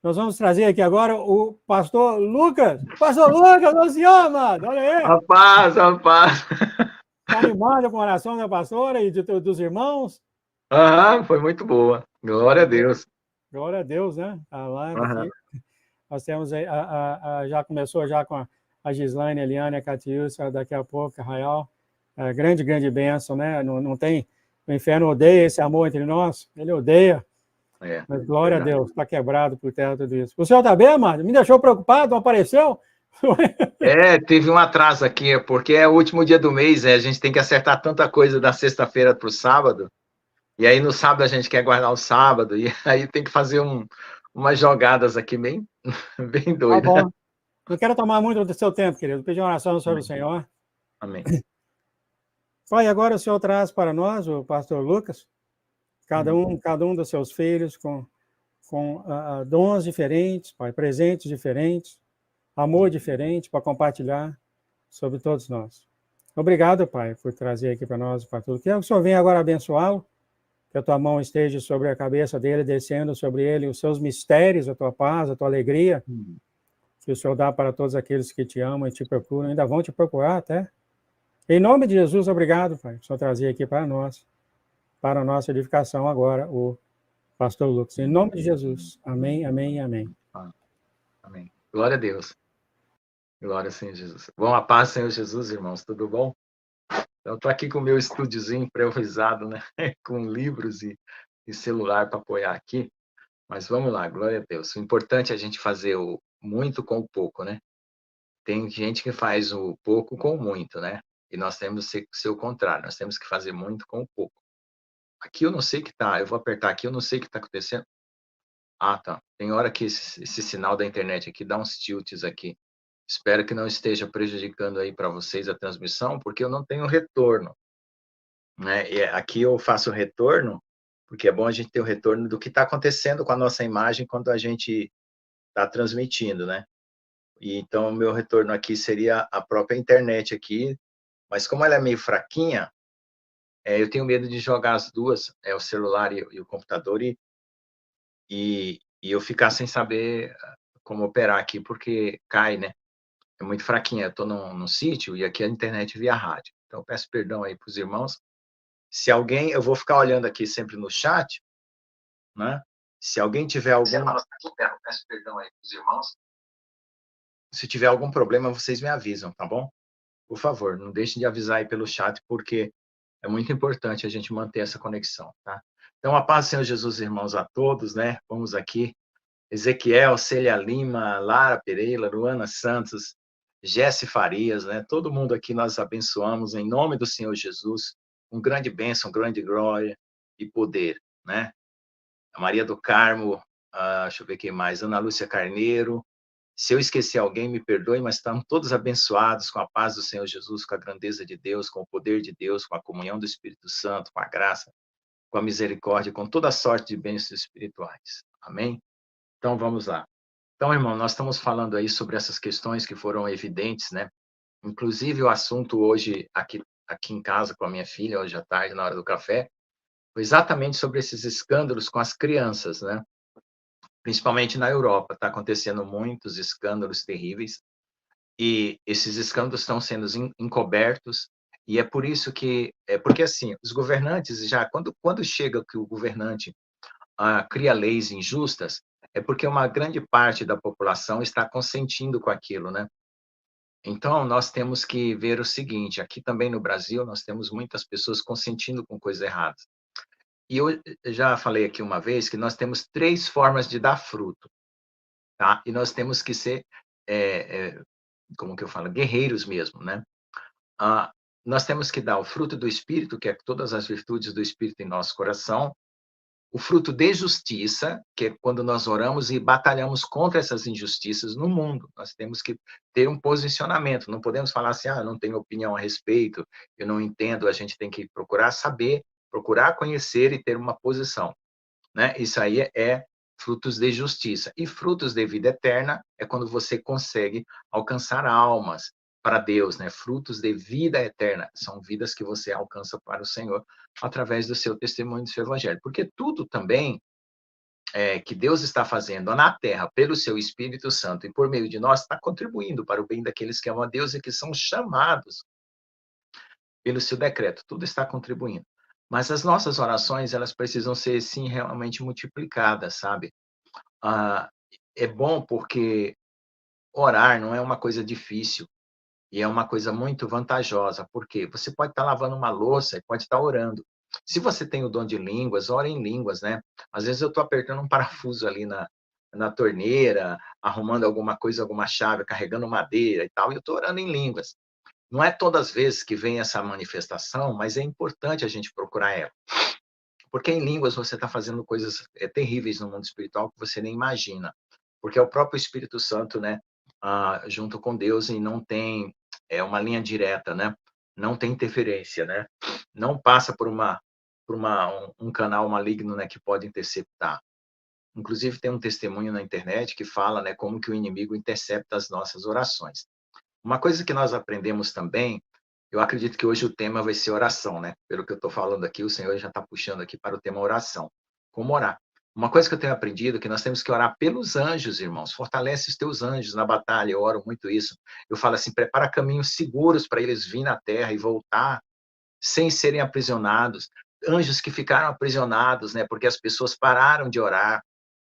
Nós vamos trazer aqui agora o pastor Lucas. Pastor Lucas, o senhor, amado, olha aí. Rapaz. Está animado com a oração da pastora e dos irmãos? Foi muito boa. Glória a Deus. Glória a Deus, né? Tá lá, Aham. nós temos aí, já começou já com a Gislaine, a Eliane, a Catiúcia, daqui a pouco, a Rayal. Grande bênção, né? Não tem... O inferno odeia esse amor entre nós, ele odeia. Mas glória verdade. a Deus, está quebrado por terra tudo isso. O senhor está bem, amado? Me deixou preocupado, não apareceu? Teve um atraso aqui, porque é o último dia do mês, a gente tem que acertar tanta coisa da sexta-feira para o sábado, e aí no sábado a gente quer guardar o sábado, e aí tem que fazer umas jogadas aqui bem Tá doidas. bom. Não quero tomar muito do seu tempo, querido. Pedir uma oração sobre o Senhor. Amém. Pai, agora o Senhor traz para nós, o pastor Lucas, cada um dos seus filhos com dons diferentes, Pai, presentes diferentes, amor diferente para compartilhar sobre todos nós. Obrigado, Pai, por trazer aqui para nós o pastor. Que o Senhor venha agora abençoá-lo, que a tua mão esteja sobre a cabeça dele, descendo sobre ele os seus mistérios, a tua paz, a tua alegria, que o Senhor dá para todos aqueles que te amam e te procuram, ainda vão te procurar até. Em nome de Jesus, obrigado, Pai, por Senhor trazer aqui para nós, para a nossa edificação agora, o pastor Lucas. Em nome de Jesus. Amém, amém e amém. Amém. Glória a Deus. Glória, Senhor Jesus. Bom, a paz, Senhor Jesus, irmãos, tudo bom? Eu estou aqui com o meu estúdiozinho improvisado, né? Com livros e celular para apoiar aqui. Mas vamos lá, glória a Deus. O importante é a gente fazer o muito com o pouco, né? Tem gente que faz o pouco com o muito, né? E nós temos que ser o contrário, nós temos que fazer muito com o pouco. Aqui eu não sei o que tá, eu vou apertar aqui, eu não sei o que está acontecendo. Ah, tá. Tem hora que esse sinal da internet aqui dá uns tilts aqui. Espero que não esteja prejudicando aí para vocês a transmissão, porque eu não tenho retorno, né? E aqui eu faço retorno, porque é bom a gente ter o retorno do que está acontecendo com a nossa imagem quando a gente está transmitindo, né? E então o meu retorno aqui seria a própria internet aqui, mas como ela é meio fraquinha, eu tenho medo de jogar as duas, o celular e o computador, e eu ficar sem saber como operar aqui, porque cai, né? É muito fraquinha. Eu estou num sítio e aqui a internet via rádio. Então, eu peço perdão aí para os irmãos. Se alguém, eu vou ficar olhando aqui sempre no chat, né? Se alguém tiver algum... Eu peço perdão aí para os irmãos. Se tiver algum problema, vocês me avisam, tá bom? Por favor, não deixem de avisar aí pelo chat, porque é muito importante a gente manter essa conexão, tá? Então, a paz do Senhor Jesus, irmãos, a todos, né? Vamos aqui. Ezequiel, Célia Lima, Lara Pereira, Luana Santos, Jesse Farias, né? Todo mundo aqui nós abençoamos em nome do Senhor Jesus. Um grande bênção, grande glória e poder, né? A Maria do Carmo, deixa eu ver quem mais, Ana Lúcia Carneiro. Se eu esquecer alguém, me perdoe, mas estão todos abençoados com a paz do Senhor Jesus, com a grandeza de Deus, com o poder de Deus, com a comunhão do Espírito Santo, com a graça, com a misericórdia, com toda a sorte de bênçãos espirituais. Amém? Então, vamos lá. Então, irmão, nós estamos falando aí sobre essas questões que foram evidentes, né? Inclusive, o assunto hoje, aqui em casa com a minha filha, hoje à tarde, na hora do café, foi exatamente sobre esses escândalos com as crianças, né? Principalmente na Europa, está acontecendo muitos escândalos terríveis, e esses escândalos estão sendo encobertos, e é por isso que... porque, assim, os governantes já... Quando chega que o governante cria leis injustas, é porque uma grande parte da população está consentindo com aquilo, né? Então, nós temos que ver o seguinte, aqui também no Brasil, nós temos muitas pessoas consentindo com coisas erradas. E eu já falei aqui uma vez que nós temos 3 formas de dar fruto, tá? E nós temos que ser, como que eu falo, guerreiros mesmo, né? Nós temos que dar o fruto do Espírito, que é todas as virtudes do Espírito em nosso coração, o fruto de justiça, que é quando nós oramos e batalhamos contra essas injustiças no mundo. Nós temos que ter um posicionamento, não podemos falar assim, eu não tenho opinião a respeito, eu não entendo, a gente tem que procurar saber, procurar conhecer e ter uma posição, né? Isso aí é frutos de justiça. E frutos de vida eterna é quando você consegue alcançar almas para Deus, né? Frutos de vida eterna são vidas que você alcança para o Senhor através do seu testemunho, do seu evangelho. Porque tudo também que Deus está fazendo na Terra pelo seu Espírito Santo e por meio de nós, está contribuindo para o bem daqueles que amam a Deus e que são chamados pelo seu decreto. Tudo está contribuindo. Mas as nossas orações, elas precisam ser, sim, realmente multiplicadas, sabe? Ah, é bom porque orar não é uma coisa difícil e é uma coisa muito vantajosa, porque você pode estar lavando uma louça e pode estar orando. Se você tem o dom de línguas, ore em línguas, né? Às vezes eu estou apertando um parafuso ali na torneira, arrumando alguma coisa, alguma chave, carregando madeira e tal, e eu estou orando em línguas. Não é todas as vezes que vem essa manifestação, mas é importante a gente procurar ela. Porque em línguas você está fazendo coisas terríveis no mundo espiritual que você nem imagina. Porque é o próprio Espírito Santo, né, junto com Deus, e não tem uma linha direta, né? Não tem interferência, né? Não passa por um canal maligno, né, que pode interceptar. Inclusive tem um testemunho na internet que fala, né, como que o inimigo intercepta as nossas orações. Uma coisa que nós aprendemos também, eu acredito que hoje o tema vai ser oração, né? Pelo que eu estou falando aqui, o Senhor já está puxando aqui para o tema oração. Como orar? Uma coisa que eu tenho aprendido é que nós temos que orar pelos anjos, irmãos. Fortalece os teus anjos na batalha, eu oro muito isso. Eu falo assim, prepara caminhos seguros para eles virem na terra e voltar sem serem aprisionados. Anjos que ficaram aprisionados, né? Porque as pessoas pararam de orar.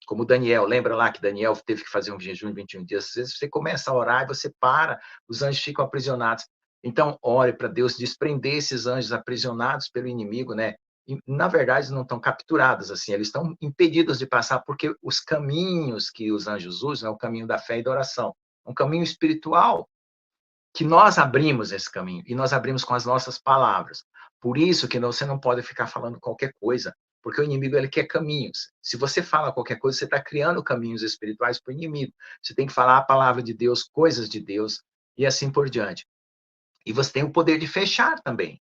Como Daniel, lembra lá que Daniel teve que fazer um jejum de 21 dias? Às vezes você começa a orar e você para, os anjos ficam aprisionados. Então, ore para Deus desprender esses anjos aprisionados pelo inimigo, né? E, na verdade, não estão capturados, assim, eles estão impedidos de passar, porque os caminhos que os anjos usam é o caminho da fé e da oração. Um caminho espiritual, que nós abrimos esse caminho, e nós abrimos com as nossas palavras. Por isso que você não pode ficar falando qualquer coisa, porque o inimigo ele quer caminhos. Se você fala qualquer coisa, você está criando caminhos espirituais para o inimigo. Você tem que falar a palavra de Deus, coisas de Deus, e assim por diante. E você tem o poder de fechar também.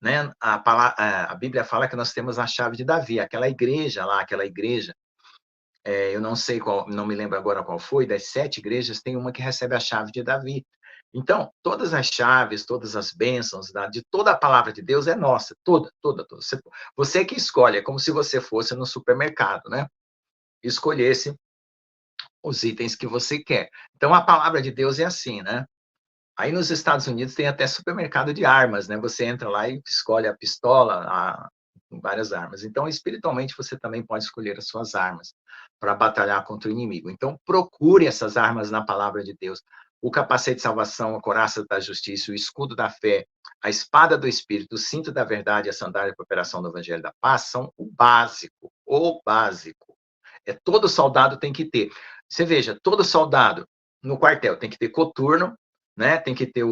Né? A Bíblia fala que nós temos a chave de Davi, aquela igreja lá, aquela igreja, eu não sei qual, não me lembro agora qual foi, das 7 igrejas, tem uma que recebe a chave de Davi. Então, todas as chaves, todas as bênçãos de toda a palavra de Deus é nossa, toda, toda, toda. Você que escolhe, é como se você fosse no supermercado, né? Escolhesse os itens que você quer. Então, a palavra de Deus é assim, né? Aí nos Estados Unidos tem até supermercado de armas, né? Você entra lá e escolhe a pistola, várias armas. Então, espiritualmente, você também pode escolher as suas armas para batalhar contra o inimigo. Então, procure essas armas na palavra de Deus. O capacete de salvação, a couraça da justiça, o escudo da fé, a espada do Espírito, o cinto da verdade e a sandália para a operação do Evangelho da Paz são o básico. O básico. Todo soldado tem que ter. Você veja, todo soldado no quartel tem que ter coturno, né? Tem que ter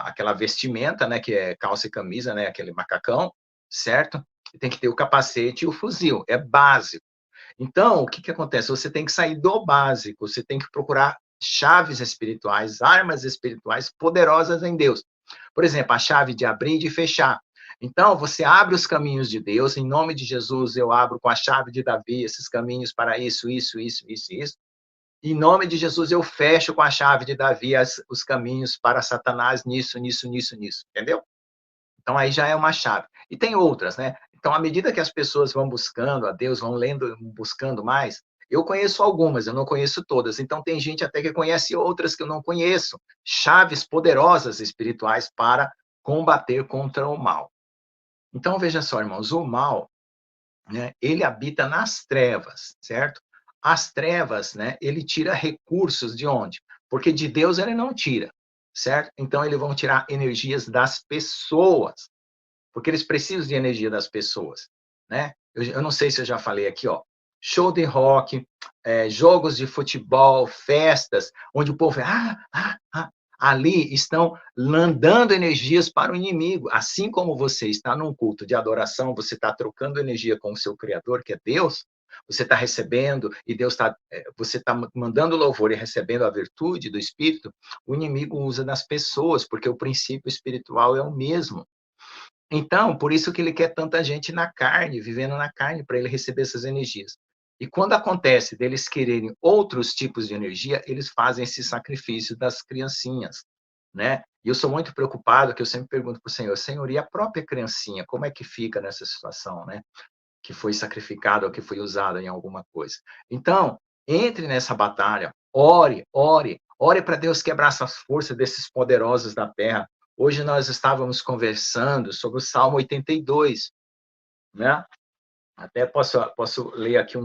aquela vestimenta, né? Que é calça e camisa, né? Aquele macacão, certo? E tem que ter o capacete e o fuzil. É básico. Então, o que acontece? Você tem que sair do básico. Você tem que procurar chaves espirituais, armas espirituais poderosas em Deus. Por exemplo, a chave de abrir e de fechar. Então, você abre os caminhos de Deus, em nome de Jesus, eu abro com a chave de Davi esses caminhos para isso, isso, isso, isso, isso. Em nome de Jesus, eu fecho com a chave de Davi os caminhos para Satanás nisso, nisso, nisso, nisso. Entendeu? Então, aí já é uma chave. E tem outras, né? Então, à medida que as pessoas vão buscando a Deus, vão lendo, buscando mais, eu conheço algumas, eu não conheço todas. Então, tem gente até que conhece outras que eu não conheço. Chaves poderosas espirituais para combater contra o mal. Então, veja só, irmãos, o mal, né, ele habita nas trevas, certo? As trevas, né, ele tira recursos de onde? Porque de Deus ele não tira, certo? Então, eles vão tirar energias das pessoas, porque eles precisam de energia das pessoas, né? Eu não sei se eu já falei aqui, ó, show de rock, jogos de futebol, festas, onde o povo ali estão mandando energias para o inimigo. Assim como você está num culto de adoração, você está trocando energia com o seu Criador, que é Deus, você está recebendo e Deus está, você está mandando louvor e recebendo a virtude do Espírito, o inimigo usa nas pessoas, porque o princípio espiritual é o mesmo. Então, por isso que ele quer tanta gente na carne, vivendo na carne, para ele receber essas energias. E quando acontece deles quererem outros tipos de energia, eles fazem esse sacrifício das criancinhas, né? E eu sou muito preocupado, que eu sempre pergunto para o Senhor, Senhor, e a própria criancinha, como é que fica nessa situação, né? que foi sacrificado ou que foi usado em alguma coisa. Então, entre nessa batalha, ore, ore, ore para Deus quebrar essas forças desses poderosos da terra. Hoje nós estávamos conversando sobre o Salmo 82, né? Até posso ler aqui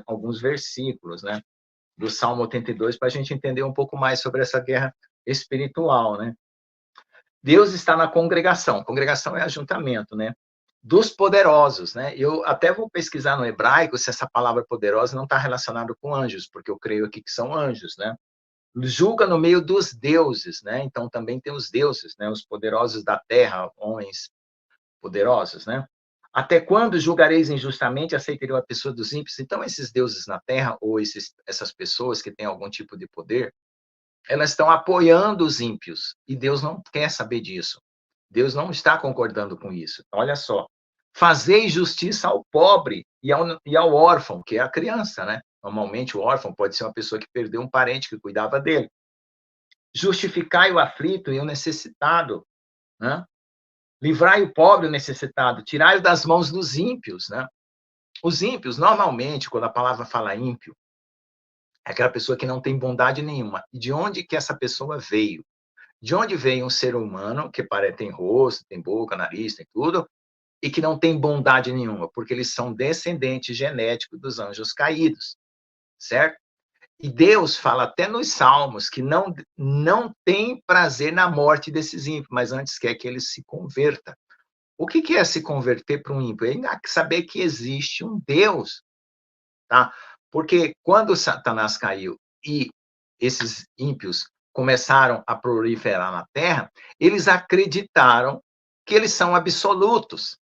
alguns versículos, né? Do Salmo 82, para a gente entender um pouco mais sobre essa guerra espiritual, né? Deus está na congregação. Congregação é ajuntamento, né? Dos poderosos, né? Eu até vou pesquisar no hebraico se essa palavra poderosa não está relacionada com anjos, porque eu creio aqui que são anjos, né? Julga no meio dos deuses, né? Então também tem os deuses, né? Os poderosos da terra, homens poderosos, né? Até quando julgareis injustamente, aceiteriam a pessoa dos ímpios? Então esses deuses na terra, ou essas pessoas que têm algum tipo de poder, elas estão apoiando os ímpios, e Deus não quer saber disso. Deus não está concordando com isso. Olha só. Fazei justiça ao pobre e ao órfão, que é a criança, né? Normalmente o órfão pode ser uma pessoa que perdeu um parente que cuidava dele. Justificai o aflito e o necessitado, né? Livrai o pobre e o necessitado, tirai-o das mãos dos ímpios, né? Os ímpios, normalmente, quando a palavra fala ímpio, é aquela pessoa que não tem bondade nenhuma. E de onde que essa pessoa veio? De onde veio um ser humano que tem rosto, tem boca, nariz, tem tudo, e que não tem bondade nenhuma? Porque eles são descendentes genéticos dos anjos caídos, certo? E Deus fala até nos Salmos que não tem prazer na morte desses ímpios, mas antes quer que eles se convertam. O que é se converter para um ímpio? É saber que existe um Deus, tá? Porque quando Satanás caiu e esses ímpios começaram a proliferar na terra, eles acreditaram que eles são absolutos,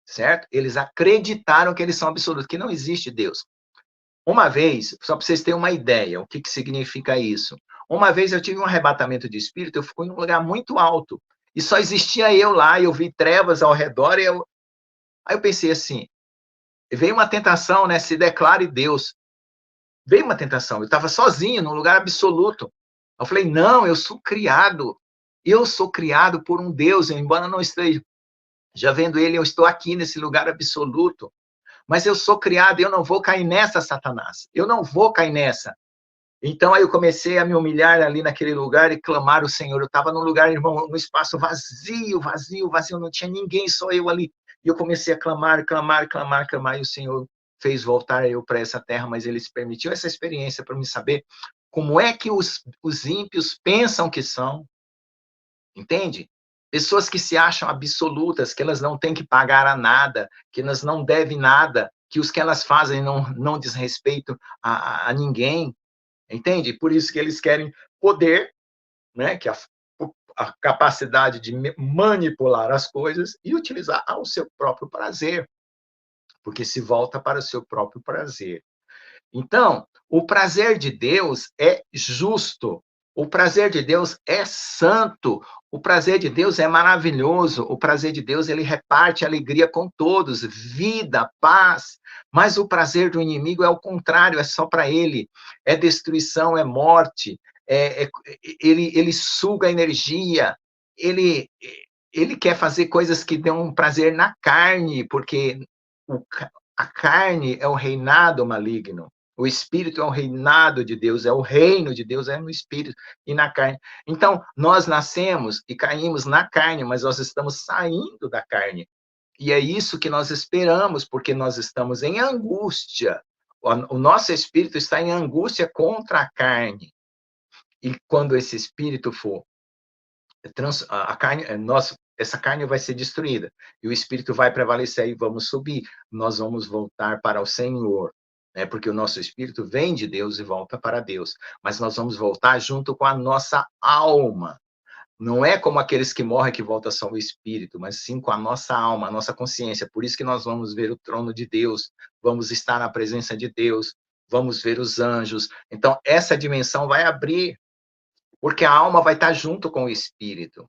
certo? Eles acreditaram que eles são absolutos, que não existe Deus. Uma vez, só para vocês terem uma ideia, o que significa isso? Uma vez eu tive um arrebatamento de espírito, eu fui num lugar muito alto, e só existia eu lá, e eu vi trevas ao redor, aí eu pensei assim, veio uma tentação, né? Se declare Deus. Veio uma tentação, eu estava sozinho, num lugar absoluto. Eu falei, não, eu sou criado por um Deus, embora não esteja já vendo ele, eu estou aqui nesse lugar absoluto, mas eu sou criado, eu não vou cair nessa, Satanás, eu não vou cair nessa. Então, aí eu comecei a me humilhar ali naquele lugar e clamar o Senhor. Eu estava num lugar, irmão, num espaço vazio, vazio, vazio, não tinha ninguém, só eu ali. E eu comecei a clamar, clamar, clamar, clamar, e o Senhor fez voltar eu para essa terra, mas ele se permitiu essa experiência para me saber como é que os ímpios pensam que são, entende? Pessoas que se acham absolutas, que elas não têm que pagar a nada, que elas não devem nada, que os que elas fazem não diz respeito a ninguém, entende? Por isso que eles querem poder, né? Que a capacidade de manipular as coisas e utilizar ao seu próprio prazer, porque se volta para o seu próprio prazer. Então, o prazer de Deus é justo, o prazer de Deus é santo, o prazer de Deus é maravilhoso, o prazer de Deus, ele reparte alegria com todos, vida, paz, mas o prazer do inimigo é o contrário, é só para ele, é destruição, é morte, ele suga a energia, ele, ele quer fazer coisas que dão um prazer na carne, porque a carne é o reinado maligno. O espírito é o reinado de Deus, é o reino de Deus, é no espírito e na carne. Então, nós nascemos e caímos na carne, mas nós estamos saindo da carne. E é isso que nós esperamos, porque nós estamos em angústia. O nosso espírito está em angústia contra a carne. E quando esse espírito for a carne, essa carne vai ser destruída e o espírito vai prevalecer e vamos subir. Nós vamos voltar para o Senhor, né? Porque o nosso espírito vem de Deus e volta para Deus, mas nós vamos voltar junto com a nossa alma. Não é como aqueles que morrem que volta só o espírito, mas sim com a nossa alma, a nossa consciência. Por isso que nós vamos ver o trono de Deus, vamos estar na presença de Deus, vamos ver os anjos. Então, essa dimensão vai abrir, porque a alma vai estar junto com o espírito.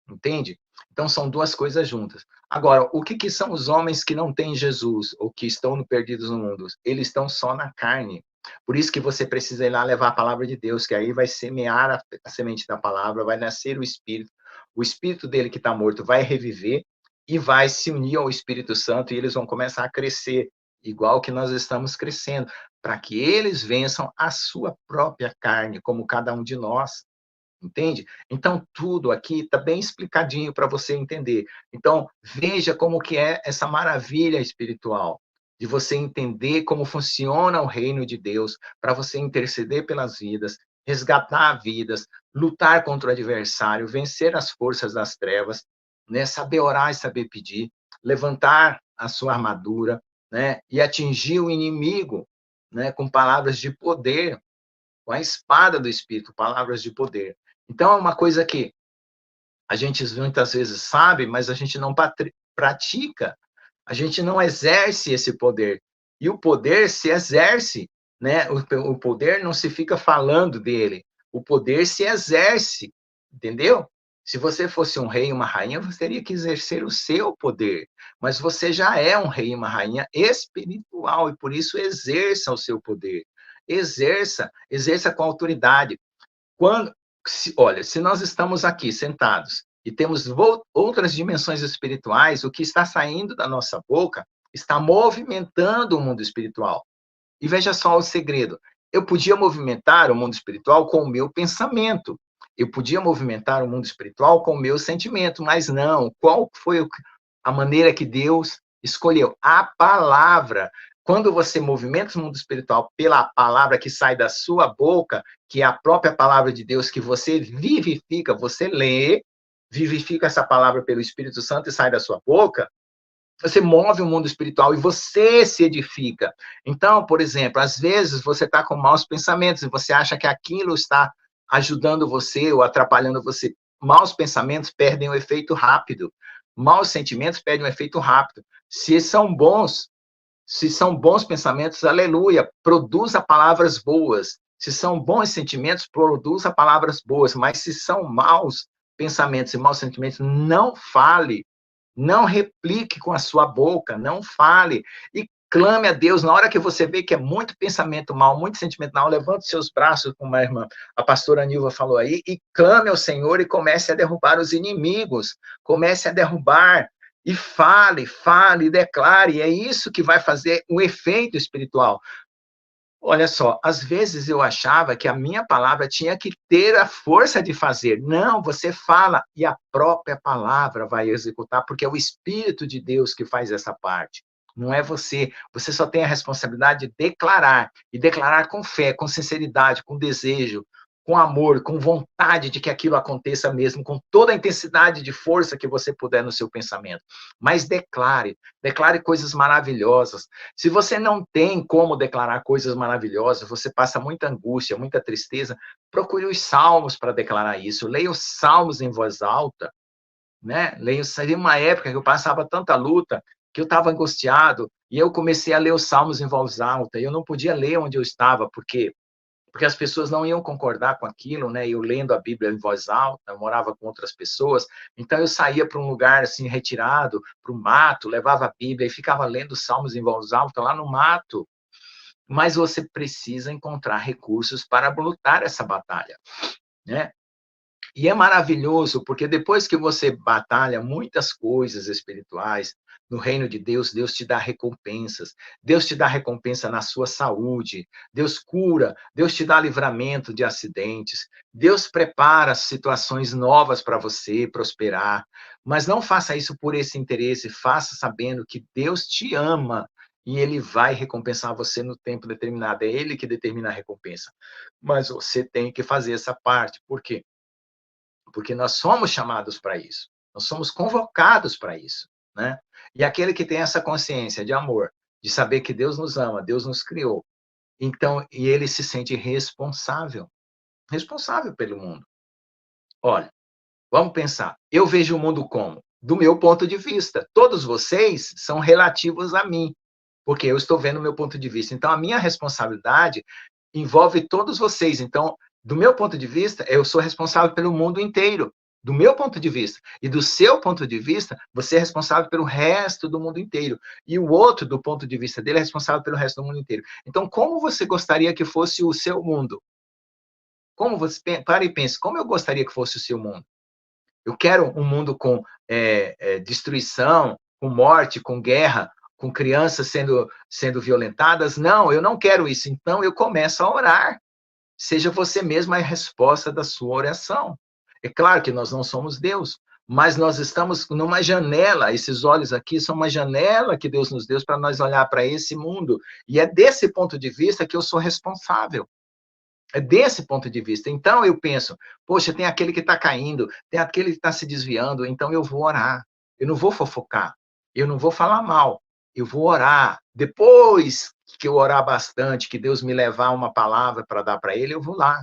Entende? Então, são duas coisas juntas. Agora, o que são os homens que não têm Jesus, ou que estão perdidos no mundo? Eles estão só na carne. Por isso que você precisa ir lá levar a palavra de Deus, que aí vai semear a semente da palavra, vai nascer o espírito dele que está morto vai reviver, e vai se unir ao Espírito Santo, e eles vão começar a crescer, igual que nós estamos crescendo, para que eles vençam a sua própria carne, como cada um de nós. Entende? Então, tudo aqui está bem explicadinho para você entender. Então, veja como que é essa maravilha espiritual, de você entender como funciona o reino de Deus, para você interceder pelas vidas, resgatar vidas, lutar contra o adversário, vencer as forças das trevas, né? Saber orar e saber pedir, levantar a sua armadura, né? E atingir o inimigo, né? Com palavras de poder, com a espada do Espírito, palavras de poder. Então, é uma coisa que a gente muitas vezes sabe, mas a gente não pratica, a gente não exerce esse poder. E o poder se exerce, né? O poder não se fica falando dele, o poder se exerce, entendeu? Se você fosse um rei e uma rainha, você teria que exercer o seu poder, mas você já é um rei e uma rainha espiritual, e por isso exerça o seu poder. Exerça com autoridade. Quando, olha, se nós estamos aqui sentados e temos outras dimensões espirituais, o que está saindo da nossa boca está movimentando o mundo espiritual. E veja só o segredo. Eu podia movimentar o mundo espiritual com o meu pensamento. Eu podia movimentar o mundo espiritual com o meu sentimento, mas não. Qual foi a maneira que Deus escolheu? A palavra. Quando você movimenta o mundo espiritual pela palavra que sai da sua boca, que é a própria palavra de Deus que você vivifica, você lê, vivifica essa palavra pelo Espírito Santo e sai da sua boca, você move o mundo espiritual e você se edifica. Então, por exemplo, às vezes você está com maus pensamentos e você acha que aquilo está ajudando você ou atrapalhando você. Maus pensamentos perdem o efeito rápido. Maus sentimentos perdem o efeito rápido. Se são bons pensamentos, aleluia, produza palavras boas. Se são bons sentimentos, produza palavras boas. Mas se são maus pensamentos e maus sentimentos, não fale. Não replique com a sua boca, não fale. E clame a Deus. Na hora que você vê que é muito pensamento mal, muito sentimento mal, levante seus braços, como a irmã, a pastora Nilva falou aí, e clame ao Senhor e comece a derrubar os inimigos. Comece a derrubar. E fale, declare. É isso que vai fazer um efeito espiritual. Olha só, às vezes eu achava que a minha palavra tinha que ter a força de fazer. Não, você fala e a própria palavra vai executar, porque é o Espírito de Deus que faz essa parte. Não é você. Você só tem a responsabilidade de declarar, e declarar com fé, com sinceridade, com desejo, com amor, com vontade de que aquilo aconteça mesmo, com toda a intensidade de força que você puder no seu pensamento. Mas declare coisas maravilhosas. Se você não tem como declarar coisas maravilhosas, você passa muita angústia, muita tristeza, procure os salmos para declarar isso. Leia os salmos em voz alta, né? Seria uma época que eu passava tanta luta que eu estava angustiado e eu comecei a ler os salmos em voz alta. E eu não podia ler onde eu estava, porque as pessoas não iam concordar com aquilo, né? Eu lendo a Bíblia em voz alta, eu morava com outras pessoas, então eu saía para um lugar assim retirado, para o mato, levava a Bíblia e ficava lendo salmos em voz alta lá no mato. Mas você precisa encontrar recursos para lutar essa batalha, né? E é maravilhoso, porque depois que você batalha muitas coisas espirituais, no reino de Deus, Deus te dá recompensas. Deus te dá recompensa na sua saúde. Deus cura. Deus te dá livramento de acidentes. Deus prepara situações novas para você prosperar. Mas não faça isso por esse interesse. Faça sabendo que Deus te ama e Ele vai recompensar você no tempo determinado. É Ele que determina a recompensa. Mas você tem que fazer essa parte. Por quê? Porque nós somos chamados para isso, nós somos convocados para isso, né? E aquele que tem essa consciência de amor, de saber que Deus nos ama, Deus nos criou, então, e ele se sente responsável pelo mundo. Olha, vamos pensar, eu vejo o mundo como? Do meu ponto de vista. Todos vocês são relativos a mim, porque eu estou vendo o meu ponto de vista. Então, a minha responsabilidade envolve todos vocês. Então, do meu ponto de vista, eu sou responsável pelo mundo inteiro. Do meu ponto de vista. E do seu ponto de vista, você é responsável pelo resto do mundo inteiro. E o outro, do ponto de vista dele, é responsável pelo resto do mundo inteiro. Então, como você gostaria que fosse o seu mundo? Como você, pare e pense, como eu gostaria que fosse o seu mundo? Eu quero um mundo com destruição, com morte, com guerra, com crianças sendo violentadas. Não, eu não quero isso. Então, eu começo a orar. Seja você mesmo a resposta da sua oração. É claro que nós não somos Deus, mas nós estamos numa janela. Esses olhos aqui são uma janela que Deus nos deu para nós olhar para esse mundo. E é desse ponto de vista que eu sou responsável. É desse ponto de vista. Então, eu penso, poxa, tem aquele que está caindo, tem aquele que está se desviando, então eu vou orar. Eu não vou fofocar, eu não vou falar mal, eu vou orar. Depois que eu orar bastante, que Deus me levar uma palavra para dar para ele, eu vou lá.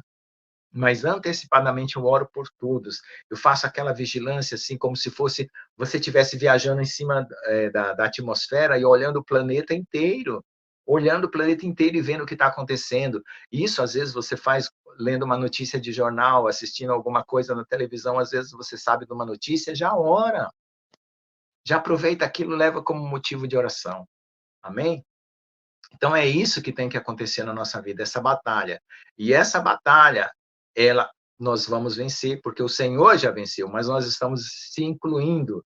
Mas antecipadamente eu oro por todos. Eu faço aquela vigilância, assim, como se fosse você estivesse viajando em cima da atmosfera e olhando o planeta inteiro. Olhando o planeta inteiro e vendo o que está acontecendo. Isso, às vezes, você faz lendo uma notícia de jornal, assistindo alguma coisa na televisão, às vezes você sabe de uma notícia, já ora. Já aproveita aquilo, leva como motivo de oração. Amém? Então, é isso que tem que acontecer na nossa vida, essa batalha. E essa batalha, nós vamos vencer, porque o Senhor já venceu, mas nós estamos se incluindo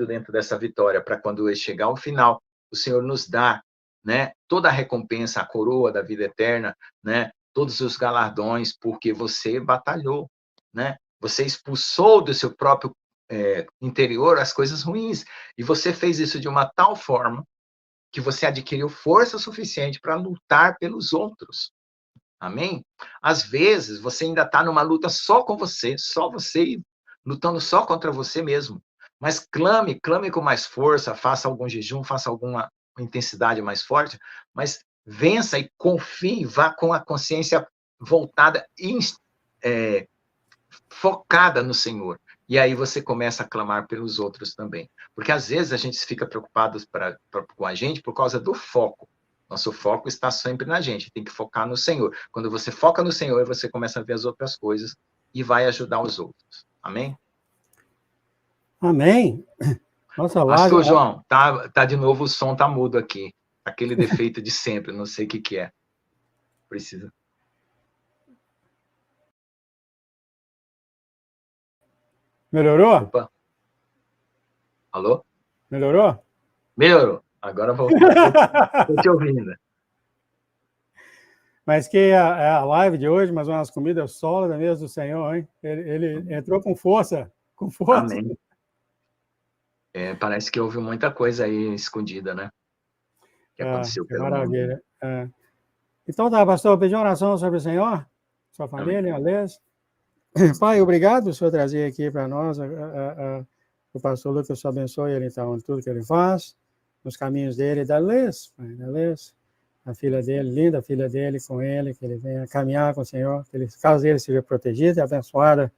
dentro dessa vitória, para quando chegar ao final, o Senhor nos dá, né, toda a recompensa, a coroa da vida eterna, né, todos os galardões, porque você batalhou, né? Você expulsou do seu próprio interior as coisas ruins, e você fez isso de uma tal forma que você adquiriu força suficiente para lutar pelos outros. Amém? Às vezes, você ainda está numa luta só com você, lutando só contra você mesmo. Mas clame com mais força, faça algum jejum, faça alguma intensidade mais forte, mas vença e confie, vá com a consciência voltada e focada no Senhor. E aí você começa a clamar pelos outros também. Porque às vezes a gente fica preocupado com a gente por causa do foco. Nosso foco está sempre na gente, tem que focar no Senhor. Quando você foca no Senhor, você começa a ver as outras coisas e vai ajudar os outros. Amém? Amém. Nossa, Pastor João, tá de novo, o som tá mudo aqui. Aquele defeito de sempre, não sei o que é. Precisa. Melhorou? Opa. Alô? Melhorou? Melhorou. Agora vou. Estou te ouvindo. Mas que a live de hoje, mas umas comidas sólidas mesmo do Senhor, hein? Ele entrou com força, com força. Amém. Parece que houve muita coisa aí escondida, né? Que aconteceu pelo maravilha. Mundo. Então tá, pastor, pedir uma oração sobre o Senhor, sua família, Alês. Pai, obrigado por o Senhor trazer aqui para nós. O pastor Lucas, só abençoe ele, então, em tudo que ele faz, nos caminhos dele, da Alês, a filha dele, linda filha dele, com ele, que ele venha caminhar com o Senhor, que a casa dele seja protegida e abençoada.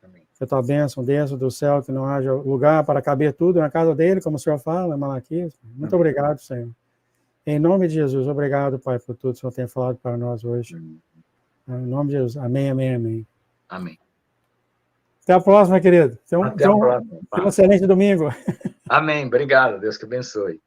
Amém. Que a tua bênção desça do céu, que não haja lugar para caber tudo na casa dele, como o Senhor fala, em Malaquias. Muito Amém. Obrigado, Senhor. Em nome de Jesus, obrigado, Pai, por tudo que o Senhor tem falado para nós hoje. Em nome de Jesus. Amém, amém, amém. Amém. Até a próxima, querido. Até a próxima. Um excelente domingo. Amém. Obrigado. Deus que abençoe.